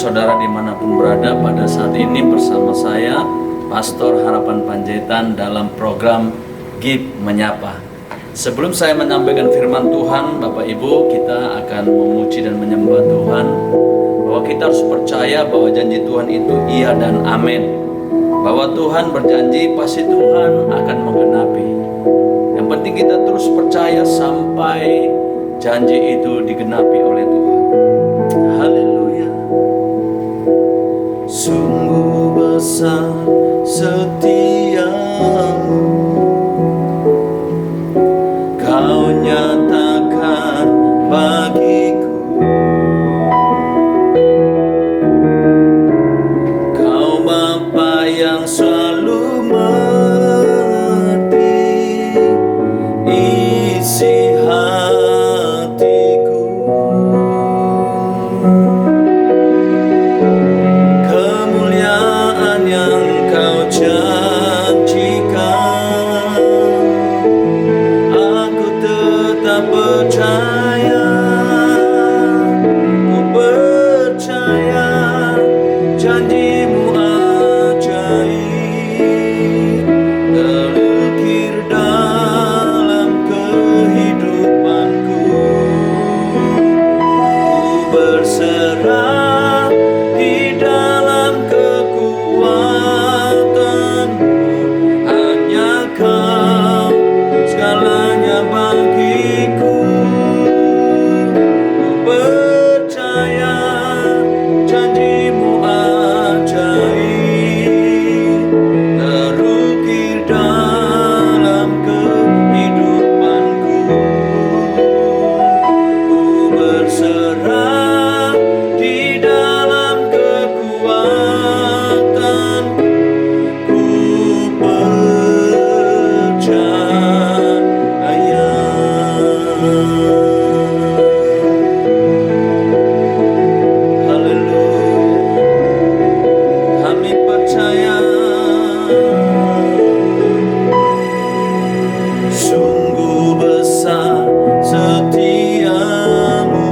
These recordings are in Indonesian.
saudara dimanapun berada pada saat ini bersama saya, Pastor Harapan Panjaitan dalam program GIP Menyapa. Sebelum saya menyampaikan firman Tuhan, Bapak Ibu, kita akan memuji dan menyembah Tuhan, bahwa kita harus percaya bahwa janji Tuhan itu iya dan amin. Bahwa Tuhan berjanji, pasti Tuhan akan menggenapi. Yang penting kita terus percaya sampai janji itu digenapi oleh Tuhan. Haleluya. Sungguh besar setiamu, Kau nyatakan bagiku. Kau Bapa yang selalu mengerti isi hatiku. Kemuliaan yang Kau janjikan, aku tetap percaya. Ku percaya janji-Mu ajaib terukir dalam kehidupanku. Ku berserah di dalam kekuatan-Mu, hanya Kau segalanya bagiku. Ku percaya janji-Mu ajaib terukir dalam kehidupanku. Ku berserah di dalam kekuatan, ku percaya. Haleluya, kami percaya. Sungguh besar setiamu,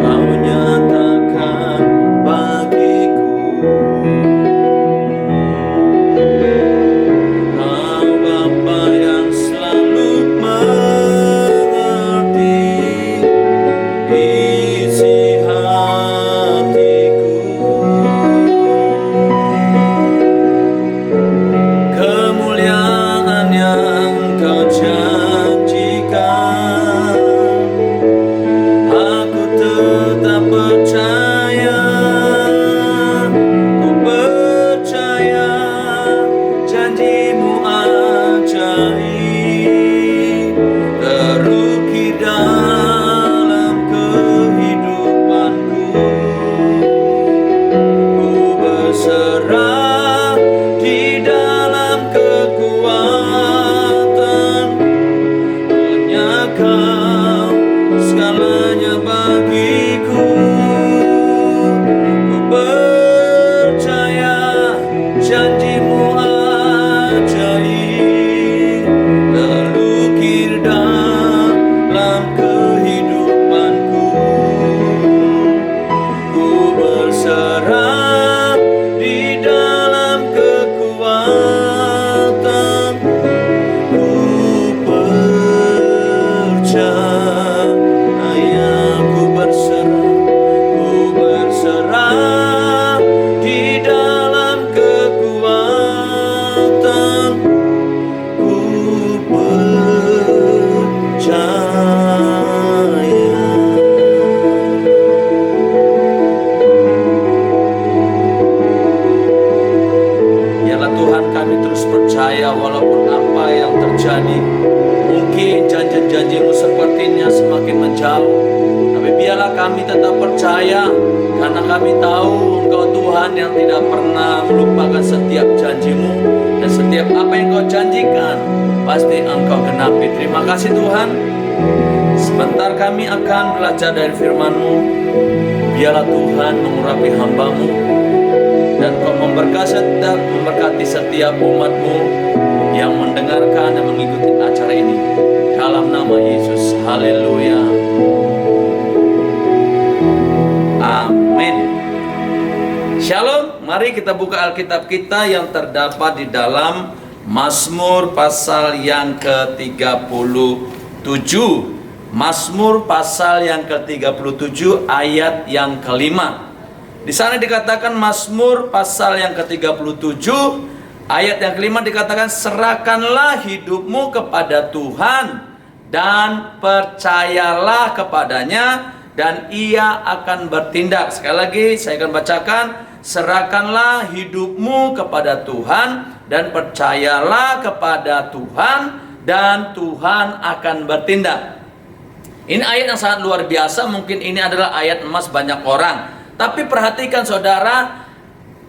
Kau nyatakan bagiku. Kau Bapa yang selalu mengerti isi hatiku. Kemuliaan yang Kau janjikan, aku tetap percaya. Ku percaya janji-Mu ajaib terukir dalam kehidupanku. Ku berserah di dalam kekuatan, hanya Kau segalanya bagiku. Ku percaya janji-Mu ajaib terukir dalam kehidupanku. Ku berserah di dalam kekuatan, ku percaya. Ku berserah di dalam kekuatan, ku percaya. Biarlah Tuhan kami terus percaya walaupun apa yang terjadi. Mungkin janji-janji-Mu sepertinya semakin menjauh, tapi biarlah kami tetap percaya, karena kami tahu Engkau Tuhan yang tidak pernah melupakan setiap janji-Mu, dan setiap apa yang Kau janjikan pasti Engkau genapi. Terima kasih Tuhan. Sebentar kami akan belajar dari firman-Mu. Biarlah Tuhan mengurapi hamba-Mu, dan Kau memberkati setiap umat-Mu yang mendengarkan dan mengikuti acara ini. Dalam nama Yesus, haleluya. Shalom, mari kita buka Alkitab kita yang terdapat di dalam Mazmur pasal yang ke-37. Mazmur pasal yang ke-37 ayat yang kelima. Di sana dikatakan Mazmur pasal yang ke-37 ayat yang kelima dikatakan, serahkanlah hidupmu kepada Tuhan dan percayalah kepadanya dan ia akan bertindak. Sekali lagi saya akan bacakan, serahkanlah hidupmu kepada Tuhan dan percayalah kepada Tuhan dan Tuhan akan bertindak. Ini ayat yang sangat luar biasa. Mungkin ini adalah ayat emas banyak orang. Tapi perhatikan saudara,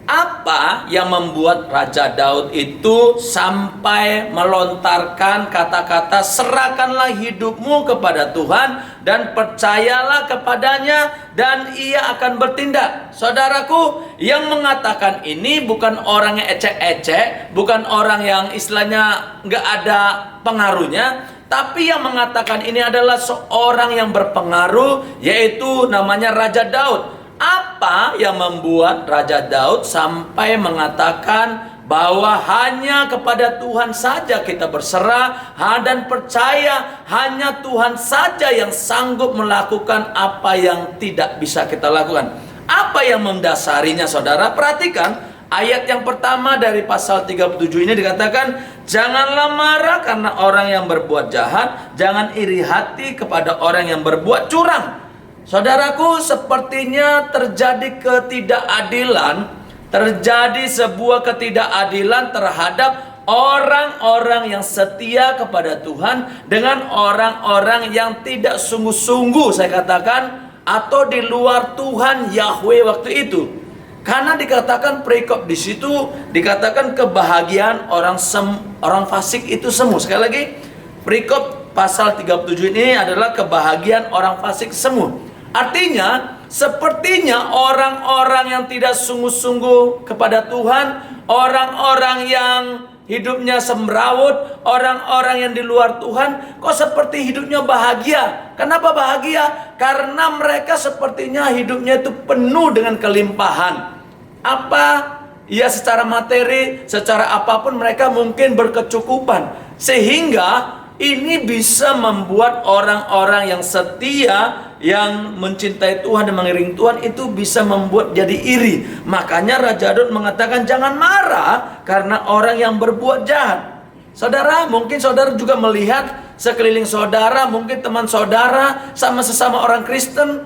apa yang membuat Raja Daud itu sampai melontarkan kata-kata serahkanlah hidupmu kepada Tuhan dan percayalah kepadanya dan ia akan bertindak? Saudaraku, yang mengatakan ini bukan orang yang ecek-ecek, bukan orang yang istilahnya nggak ada pengaruhnya, tapi yang mengatakan ini adalah seorang yang berpengaruh, yaitu namanya Raja Daud. Apa yang membuat Raja Daud sampai mengatakan bahwa hanya kepada Tuhan saja kita berserah dan percaya, hanya Tuhan saja yang sanggup melakukan apa yang tidak bisa kita lakukan? Apa yang mendasarinya saudara? Perhatikan ayat yang pertama dari pasal 37 ini dikatakan, janganlah marah karena orang yang berbuat jahat, jangan iri hati kepada orang yang berbuat curang. Saudaraku, sepertinya terjadi ketidakadilan, terjadi sebuah ketidakadilan terhadap orang-orang yang setia kepada Tuhan dengan orang-orang yang tidak sungguh-sungguh, saya katakan, atau di luar Tuhan Yahweh waktu itu. Karena dikatakan perikop di situ dikatakan kebahagiaan orang fasik itu semu. Sekali lagi, perikop pasal 37 ini adalah kebahagiaan orang fasik semu. Artinya, sepertinya orang-orang yang tidak sungguh-sungguh kepada Tuhan, orang-orang yang hidupnya semrawut, orang-orang yang di luar Tuhan, kok seperti hidupnya bahagia. Kenapa bahagia? Karena mereka sepertinya hidupnya itu penuh dengan kelimpahan. Apa? Ya, secara materi, secara apapun mereka mungkin berkecukupan. Sehingga ini bisa membuat orang-orang yang setia, yang mencintai Tuhan dan mengiring Tuhan itu bisa membuat jadi iri. Makanya Raja Daud mengatakan jangan marah karena orang yang berbuat jahat. Saudara, mungkin saudara juga melihat sekeliling saudara, mungkin teman saudara sama sesama orang Kristen,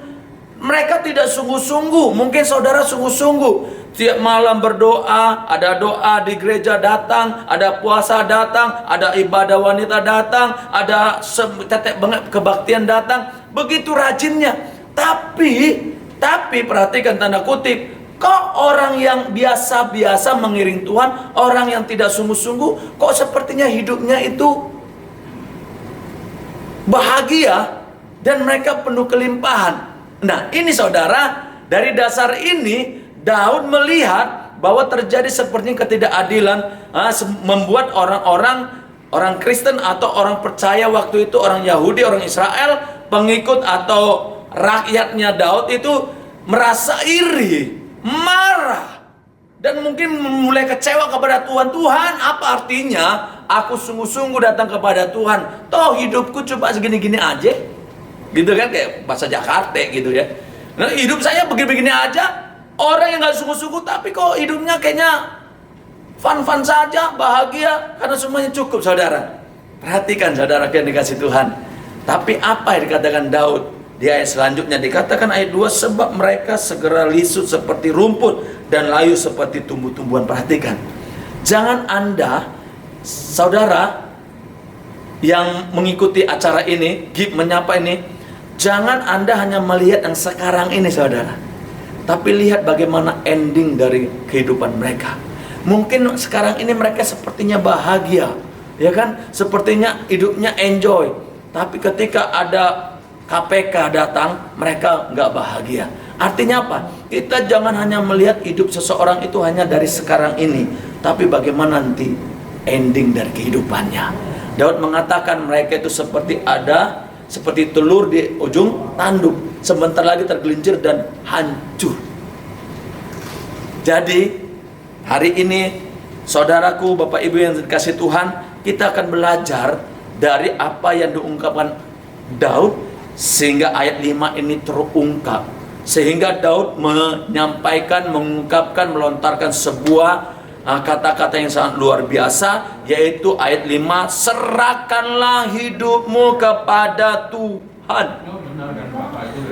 mereka tidak sungguh-sungguh. Mungkin saudara sungguh-sungguh, tiap malam berdoa, ada doa di gereja datang, ada puasa datang, ada ibadah wanita datang, ada tetek banget kebaktian datang, begitu rajinnya. Tapi perhatikan tanda kutip, kok orang yang biasa-biasa mengiring Tuhan, orang yang tidak sungguh-sungguh, kok sepertinya hidupnya itu bahagia dan mereka penuh kelimpahan. Nah, ini saudara, dari dasar ini Daud melihat bahwa terjadi sepertinya ketidakadilan, membuat orang Kristen atau orang percaya waktu itu, orang Yahudi, orang Israel, pengikut atau rakyatnya Daud itu merasa iri, marah, dan mungkin mulai kecewa kepada Tuhan. Tuhan, apa artinya aku sungguh-sungguh datang kepada Tuhan, toh hidupku cuma segini-gini aja, gitu kan, kayak bahasa Jakarta gitu ya. Nah, hidup saya begini-begini aja. Orang yang gak sungguh-sungguh tapi kok hidupnya kayaknya fun-fun saja, bahagia, karena semuanya cukup. Saudara, perhatikan saudara yang dikasih Tuhan. Tapi apa yang dikatakan Daud di ayat selanjutnya? Dikatakan ayat 2, sebab mereka segera lisut seperti rumput dan layu seperti tumbuh-tumbuhan. Perhatikan, jangan Anda, saudara yang mengikuti acara ini, GIP menyapa ini, jangan Anda hanya melihat yang sekarang ini saudara, tapi lihat bagaimana ending dari kehidupan mereka. Mungkin sekarang ini mereka sepertinya bahagia, ya kan? Sepertinya hidupnya enjoy. Tapi ketika ada KPK datang, mereka nggak bahagia. Artinya apa? Kita jangan hanya melihat hidup seseorang itu hanya dari sekarang ini, tapi bagaimana nanti ending dari kehidupannya. Daud mengatakan mereka itu seperti telur di ujung tanduk, sebentar lagi tergelincir dan hancur. Jadi hari ini saudaraku, Bapak Ibu yang dikasih Tuhan, kita akan belajar dari apa yang diungkapkan Daud sehingga ayat 5 ini terungkap. Sehingga Daud menyampaikan, mengungkapkan, melontarkan sebuah kata-kata yang sangat luar biasa, yaitu ayat 5, serahkanlah hidupmu kepada Tuhan.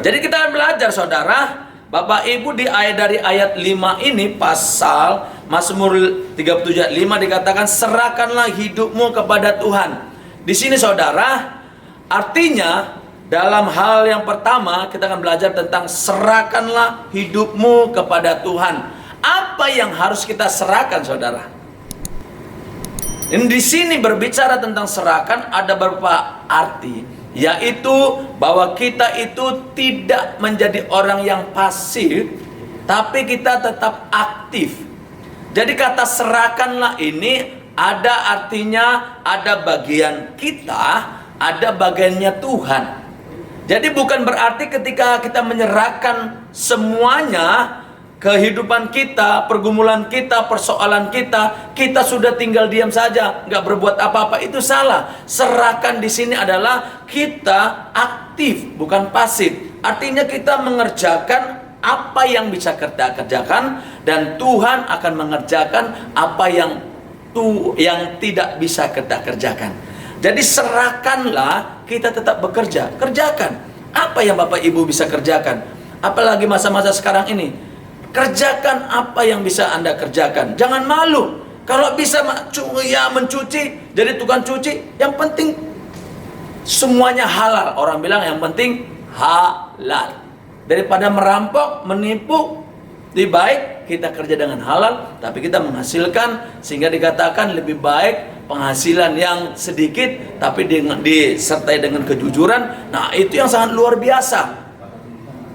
Jadi kita akan belajar saudara, Bapak Ibu, dari ayat 5 ini, pasal Mazmur 37 ayat 5 dikatakan serahkanlah hidupmu kepada Tuhan. Di sini saudara, artinya dalam hal yang pertama kita akan belajar tentang serahkanlah hidupmu kepada Tuhan. Apa yang harus kita serahkan saudara? Di sini berbicara tentang serahkan ada beberapa arti, yaitu bahwa kita itu tidak menjadi orang yang pasif, tapi kita tetap aktif. Jadi kata serahkanlah ini ada artinya, ada bagian kita, ada bagiannya Tuhan. Jadi bukan berarti ketika kita menyerahkan semuanya, kehidupan kita, pergumulan kita, persoalan kita, kita sudah tinggal diam saja, nggak berbuat apa-apa. Itu salah. Serahkan di sini adalah kita aktif, bukan pasif. Artinya kita mengerjakan apa yang bisa kita kerjakan, dan Tuhan akan mengerjakan apa yang tidak bisa kita kerjakan. Jadi serahkanlah, kita tetap bekerja, kerjakan apa yang Bapak Ibu bisa kerjakan. Apalagi masa-masa sekarang ini, kerjakan apa yang bisa Anda kerjakan. Jangan malu. Kalau bisa mencuci, jadi tukang cuci. Yang penting semuanya halal. Orang bilang yang penting halal. Daripada merampok, menipu, lebih baik kita kerja dengan halal, tapi kita menghasilkan, sehingga dikatakan lebih baik penghasilan yang sedikit tapi disertai dengan kejujuran. Nah, itu yang sangat luar biasa.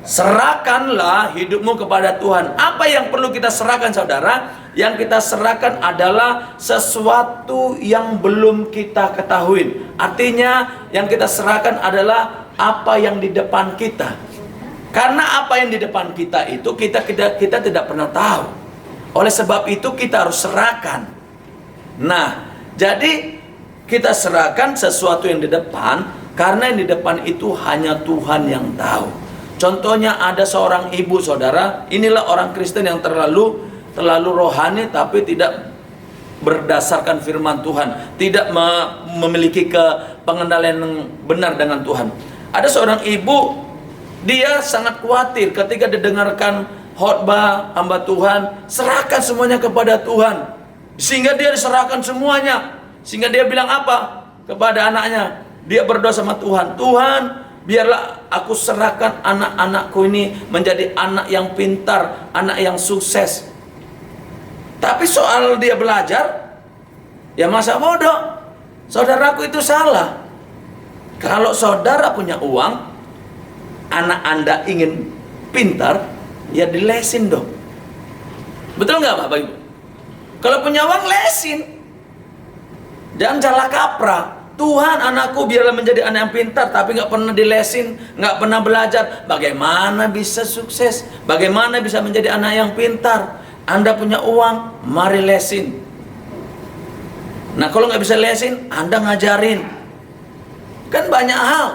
Serahkanlah hidupmu kepada Tuhan. Apa yang perlu kita serahkan saudara? Yang kita serahkan adalah sesuatu yang belum kita ketahui. Artinya yang kita serahkan adalah apa yang di depan kita. Karena apa yang di depan kita itu kita tidak pernah tahu. Oleh sebab itu kita harus serahkan. Nah, jadi kita serahkan sesuatu yang di depan, karena yang di depan itu hanya Tuhan yang tahu. Contohnya ada seorang ibu saudara, inilah orang Kristen yang terlalu rohani tapi tidak berdasarkan firman Tuhan, tidak memiliki pengendalian yang benar dengan Tuhan. Ada seorang ibu, dia sangat khawatir ketika didengarkan khotbah hamba Tuhan, serahkan semuanya kepada Tuhan. Sehingga dia diserahkan semuanya. Sehingga dia bilang apa kepada anaknya? Dia berdoa sama Tuhan, Tuhan, biarlah aku serahkan anak-anakku ini menjadi anak yang pintar, anak yang sukses. Tapi soal dia belajar, ya masa bodoh. Saudaraku, itu salah. Kalau saudara punya uang, anak Anda ingin pintar, ya dilesin dong. Betul nggak Bapak Ibu? Kalau punya uang, lesin. Jangan salah kaprah. Tuhan, anakku biarlah menjadi anak yang pintar, tapi nggak pernah dilesin, nggak pernah belajar. Bagaimana bisa sukses? Bagaimana bisa menjadi anak yang pintar? Anda punya uang, mari lesin. Nah, kalau nggak bisa lesin, Anda ngajarin. Kan banyak hal.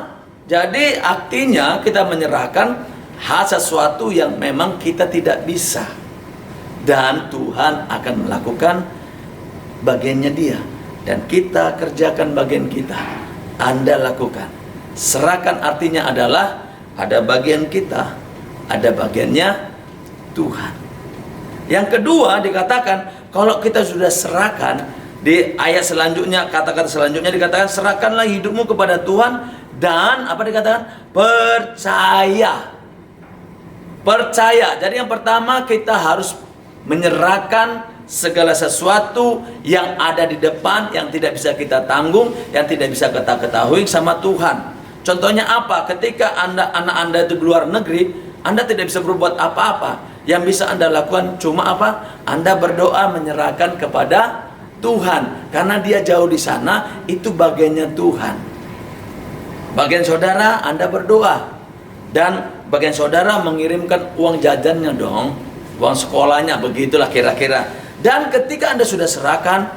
Jadi artinya kita menyerahkan hal sesuatu yang memang kita tidak bisa. Dan Tuhan akan melakukan bagiannya dia. Dan kita kerjakan bagian kita. Anda lakukan. Serahkan artinya adalah ada bagian kita, ada bagiannya Tuhan. Yang kedua dikatakan, kalau kita sudah serahkan, di ayat selanjutnya, kata-kata selanjutnya dikatakan, serahkanlah hidupmu kepada Tuhan dan apa dikatakan? Percaya. Percaya. Jadi yang pertama kita harus menyerahkan segala sesuatu yang ada di depan, yang tidak bisa kita tanggung, yang tidak bisa kita ketahui sama Tuhan. Contohnya apa? Ketika anak Anda itu di luar negeri, Anda tidak bisa berbuat apa-apa. Yang bisa Anda lakukan cuma apa? Anda berdoa menyerahkan kepada Tuhan. Karena dia jauh di sana, itu bagiannya Tuhan. Bagian saudara, Anda berdoa. Dan bagian saudara mengirimkan uang jajannya dong. uang sekolahnya, begitulah kira-kira. Dan ketika Anda sudah serahkan,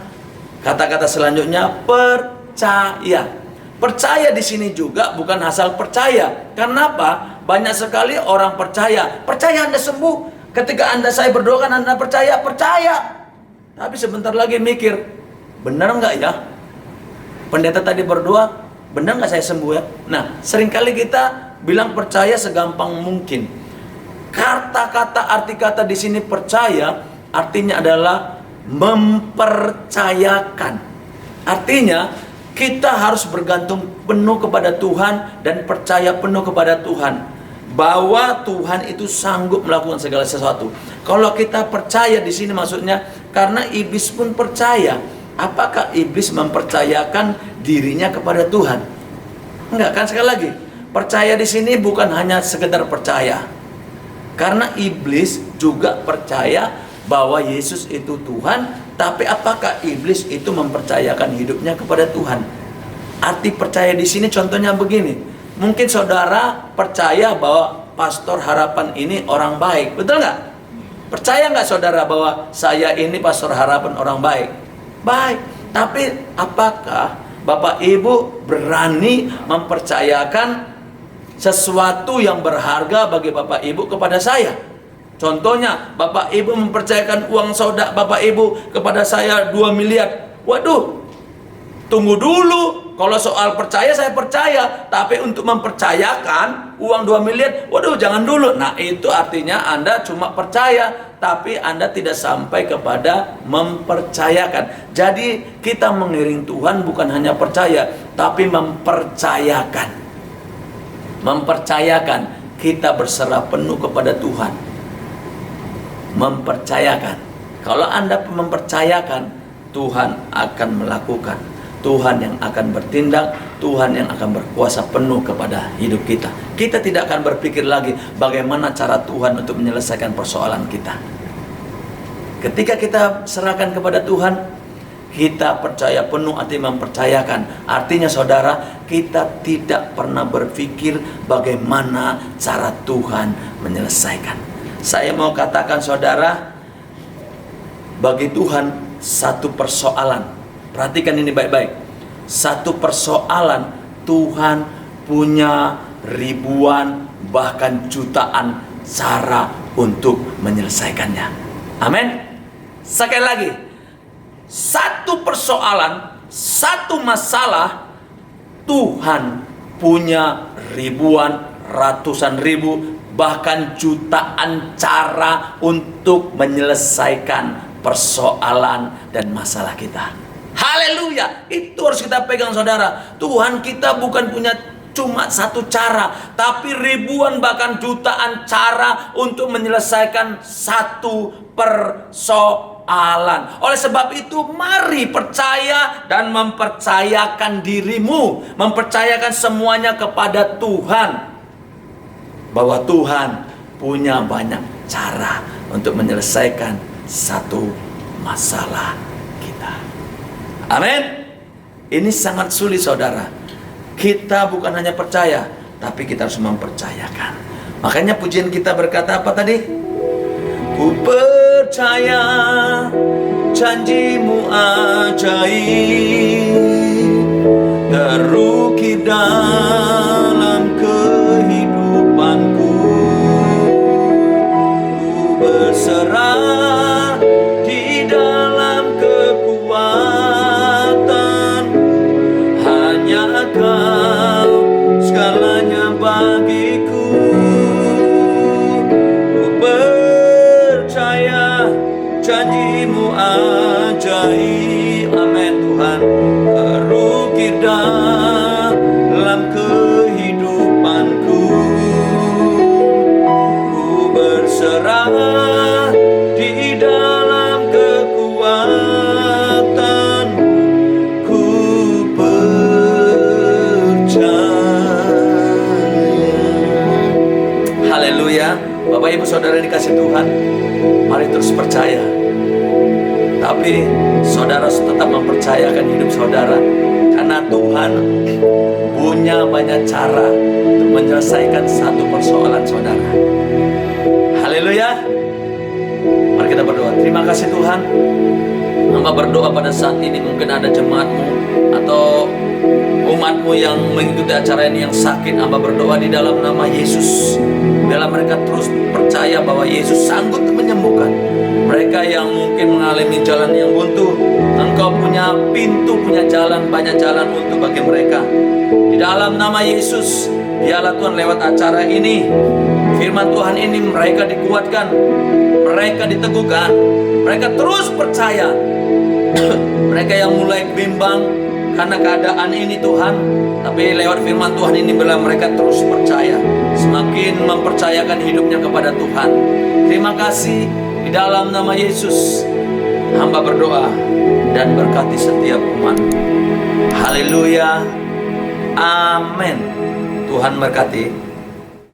kata-kata selanjutnya percaya. Percaya di sini juga bukan asal percaya. Kenapa? Banyak sekali orang percaya Anda sembuh. Ketika saya berdoa kan Anda percaya. Tapi sebentar lagi mikir, benar nggak ya? Pendeta tadi berdoa, benar nggak saya sembuh ya? Nah, seringkali kita bilang percaya segampang mungkin. Kata-kata, arti kata di sini percaya, artinya adalah mempercayakan. Artinya, kita harus bergantung penuh kepada Tuhan dan percaya penuh kepada Tuhan. Bahwa Tuhan itu sanggup melakukan segala sesuatu. Kalau kita percaya di sini maksudnya, karena iblis pun percaya. Apakah iblis mempercayakan dirinya kepada Tuhan? Enggak kan, sekali lagi. Percaya di sini bukan hanya sekedar percaya. Karena iblis juga percaya bahwa Yesus itu Tuhan, tapi apakah iblis itu mempercayakan hidupnya kepada Tuhan? Arti percaya di sini contohnya begini. Mungkin saudara percaya bahwa Pastor Harapan ini orang baik, betul nggak? Percaya nggak saudara bahwa saya ini Pastor Harapan orang baik? Baik. Tapi apakah Bapak Ibu berani mempercayakan sesuatu yang berharga bagi Bapak Ibu kepada saya? Contohnya, Bapak Ibu mempercayakan uang saudara Bapak Ibu kepada saya 2 miliar. Waduh, tunggu dulu. Kalau soal percaya, saya percaya. Tapi untuk mempercayakan uang 2 miliar, waduh, jangan dulu. Nah, itu artinya Anda cuma percaya, tapi Anda tidak sampai kepada mempercayakan. Jadi, kita mengiring Tuhan bukan hanya percaya, tapi mempercayakan. Mempercayakan, kita berserah penuh kepada Tuhan. Mempercayakan. Kalau Anda mempercayakan, Tuhan akan melakukan. Tuhan yang akan bertindak, Tuhan yang akan berkuasa penuh kepada hidup kita. Kita tidak akan berpikir lagi bagaimana cara Tuhan untuk menyelesaikan persoalan kita. Ketika kita serahkan kepada Tuhan, kita percaya penuh, artinya mempercayakan. Artinya saudara, kita tidak pernah berpikir bagaimana cara Tuhan menyelesaikan. Saya mau katakan saudara, bagi Tuhan satu persoalan, perhatikan ini baik-baik. Satu persoalan, Tuhan punya ribuan bahkan jutaan cara untuk menyelesaikannya. Amin. Sekali lagi, satu persoalan, satu masalah, Tuhan punya ribuan, ratusan ribu, bahkan jutaan cara untuk menyelesaikan persoalan dan masalah kita. Haleluya, itu harus kita pegang saudara. Tuhan kita bukan punya cuma satu cara, tapi ribuan bahkan jutaan cara untuk menyelesaikan satu persoalan. Oleh sebab itu, mari percaya dan mempercayakan dirimu, mempercayakan semuanya kepada Tuhan, bahwa Tuhan punya banyak cara untuk menyelesaikan satu masalah kita. Amin. Ini sangat sulit saudara. Kita bukan hanya percaya, tapi kita harus mempercayakan. Makanya pujian kita berkata apa tadi? Ku percaya janjimu ajaib, terukir dalam kehidupanku. Ku berserah di dalam kekuatan, hanya Kau segalanya bagiku. Ku percaya janjimu ajaib, amin Tuhan, terukir dalam kehidupanku. Ku berserah di dalam kekuatan, ku percaya. Haleluya. Bapak Ibu Saudara dikasih Tuhan, mari terus percaya. Tapi saudara tetap mempercayakan hidup saudara, karena Tuhan punya banyak cara untuk menyelesaikan satu persoalan saudara. Haleluya. Mari kita berdoa. Terima kasih Tuhan. Hamba berdoa pada saat ini, mungkin ada jemaatmu atau umatmu yang mengikuti acara ini yang sakit. Hamba berdoa di dalam nama Yesus, biarlah mereka terus percaya bahwa Yesus sanggup menyembuhkan. Mereka yang mungkin mengalami jalan yang buntu, Engkau punya pintu, punya jalan, banyak jalan untuk bagi mereka. Di dalam nama Yesus, biarlah Tuhan lewat acara ini, firman Tuhan ini mereka dikuatkan, mereka diteguhkan, mereka terus percaya. Mereka yang mulai bimbang karena keadaan ini Tuhan, tapi lewat firman Tuhan ini biarlah mereka terus percaya, semakin mempercayakan hidupnya kepada Tuhan. Terima kasih, di dalam nama Yesus hamba berdoa dan berkati setiap umat. Haleluya, amin. Tuhan berkati.